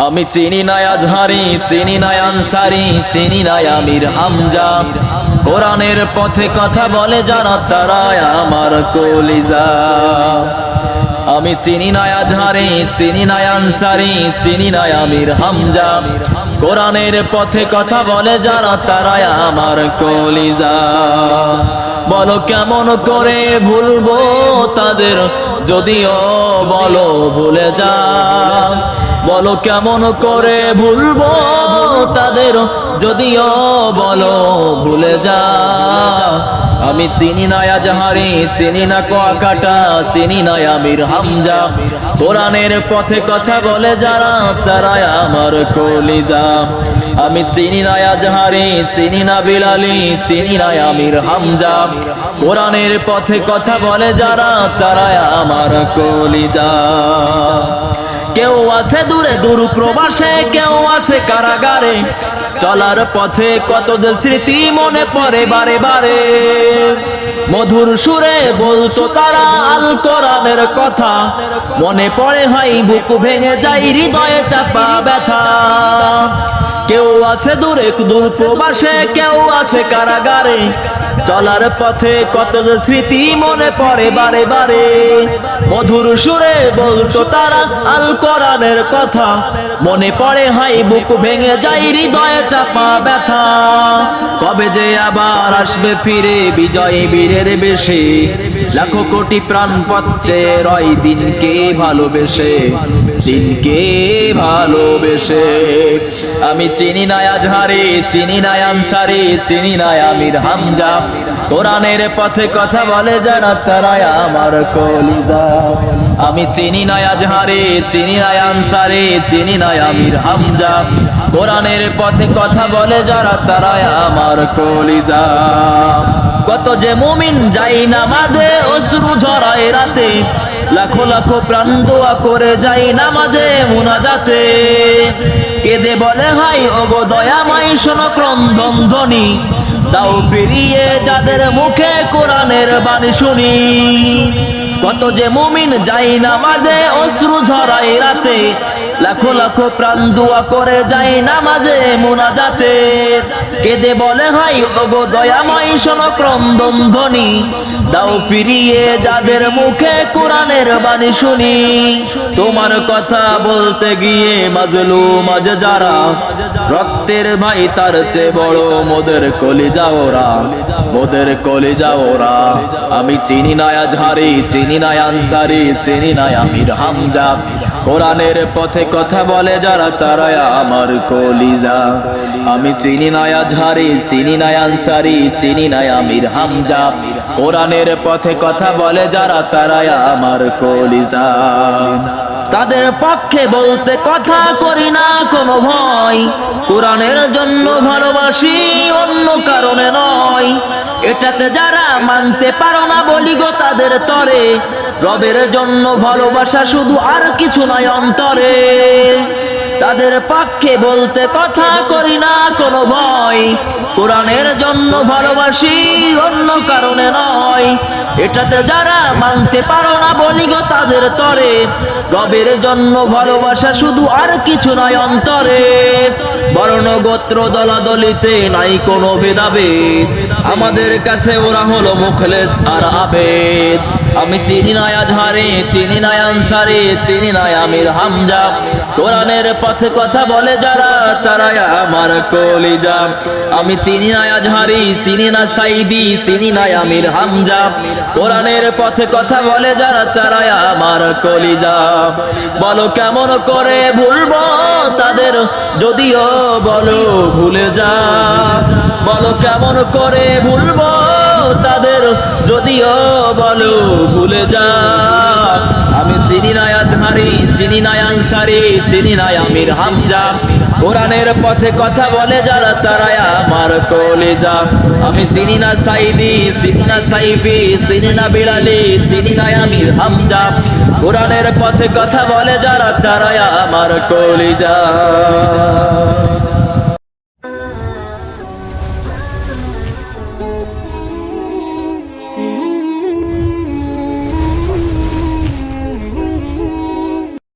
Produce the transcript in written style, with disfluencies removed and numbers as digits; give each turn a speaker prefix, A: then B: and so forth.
A: আমি চিনি না আজহারি, চিনি না আনসারি, চিনি না আমির হামজা। কোরআনের পথে কথা বলে যারা তারাই আমার কলিজা। আমি চিনি না আজহারি, চিনি না আনসারি, চিনি না আমির হামজা। কোরআনের পথে কথা বলে যারা তারাই আমার কলিজা। বলো কেমন করে ভুলবো তাদের, যদিও বলো ভুলে যা। বলো কেমন করে ভুলবো তাদের, যদিও বলো ভুলে যা। আমি চিনি না আজহারি, চিনি না কুয়াকাটা, চিনি না আমির হামজা। কোরআনের পথে কথা বলে যারা তারাই আমার কলিজা। আমি চিনি না আজহারি, চিনি না বিলালি, চিনি না আমির হামজা। কোরআনের পথে কথা বলে যারা তারাই আমার কলিজা। কেউ আছে দূরে দূর প্রবাসে, কেউ আছে কারাগারে। চলার পথে কত যে স্মৃতি মনে পড়ে বারে বারে। মধুর সুরে বলতো তারা আল কোরআনের কথা, মনে পড়ে হয় বুক ভেঙে যায়, হৃদয়ে চাপা ব্যথা। কেউ আছে দূরে দূর প্রবাসে, কেউ আছে কারাগারে। চলার পথে কত যে স্মৃতি মনে পড়ে বারে বারে। মধুর সুরে বলতো তারা আল কোরআনের কথা, মনে পড়ে হয় বুক ভেঙে যায়, হৃদয়ে চাপা ব্যথা। কবে যে আবার আসবে ফিরে বিজয়ী বীরের বেশে, লাখো কোটি প্রাণ পথে রয় দিনকে ভালোবেসে, দিনকে ভালোবেসে। আমি চিনি না আজহারি, চিনি না আনসারি, চিনি না আমির হামজা। কোরআনের পথে কথা বলে যারা তারাই আমার কলিজা। আমি চিনি না আজহারি, চিনি না আনসারি, চিনি না আমির হামজা। কোরআনের পথে কথা বলে যারা তারাই আমার কলিজা। কত যে মুমিন যাই নামাজে, অশ্রু ঝরায় রাতে। লাখো লাখো প্রাণ দোয়া করে যাই নামাজে মুনাজাতে। কেঁদে বলে হাই ওগো দয়াময়, শোনো ক্রন্দন ধ্বনি। দাও ফিরিয়ে যাদের মুখে কোরআনের বাণী শুনি। কত যে মুমিন যাই নামাজে, অশ্রু ঝরায় রাতে। লাখো লাখো প্রাণ দোয়া করে যাই নামাজে মুনাজাতে। কেঁদে বলে হাই ওগো দয়াময়, শোনো ক্রন্দন ধ্বনি। দাও ফিরিয়ে যাদের মুখে কোরআনের বাণী শুনি। তোমার কথা বলতে গিয়ে মাজলুম আজ যারা, রক্তের ভাই তার চেয়ে বড় মোদের কলিজা ওরা, মোদের কলিজা ওরা। আমি চিনি না আজহারি, চিনি না আনসারি, চিনি না আমির হামজা। কোরআনের পথে কথা বলে যারা তারাই আমার কলিজা। আমি চিনি না আজহারি, চিনি না আনসারি, চিনি না আমির হামজা। কোরআনের পথে কথা বলে যারা তারাই আমার কলিজা। তাদের পক্ষে বলতে কথা করি না কোনো ভয়। কোরআনের জন্য ভালোবাসি, অন্য কারণে নয়। এটাতে যারা মানতে পারো না বলি গো তাদের তরে, রবের জন্য ভালোবাসা শুধু আর কিছু নয় অন্তরে। তাদের পক্ষে বলতে কথা করি না কোনো ভয়। কোরআনের জন্য ভালোবাসি, অন্য কারণে নয়। এটাতে যারা মানতে পারো না বলি গো তাদের তরে, রবের জন্য ভালোবাসা শুধু আর কিছু নয় অন্তরে। বর্ণ গোত্র দলাদলিতে নাই কোনো ভেদাভেদ, আমাদের কাছে ওরা হলো মুখলেস আর আবেদ। আমি চিনি না আজহারি, চিনি না আনসারি, চিনি না আমির হামজা। কোরআনের পথে কথা বলে যারা তারাই আমার কলিজা। আমি চিনি না আজহারি, চিনি না সাইদি, চিনি না আমির হামজা। কোরআনের পথে কথা বলে যারা তারাই আমার কলিজা। বলো কেমন করে ভুলবো তাদের, যদিও বলো ভুলে যা। বলো কেমন করে ভুলবো তাদের, যদিও বলো ভুলে যা। আমি চিনি না আজহারি, চিনি না আনসারি, চিনি না আমির হামজা। কোরআনের পথে কথা বলে যারা তারাই আমার কলিজা। আমি চিনি না সাইদি, চিনি না সাইফি, চিনি না বিলালি, চিনি না আমির হামজা। কোরআনের পথে কথা বলে যারা তারাই আমার কলিজা।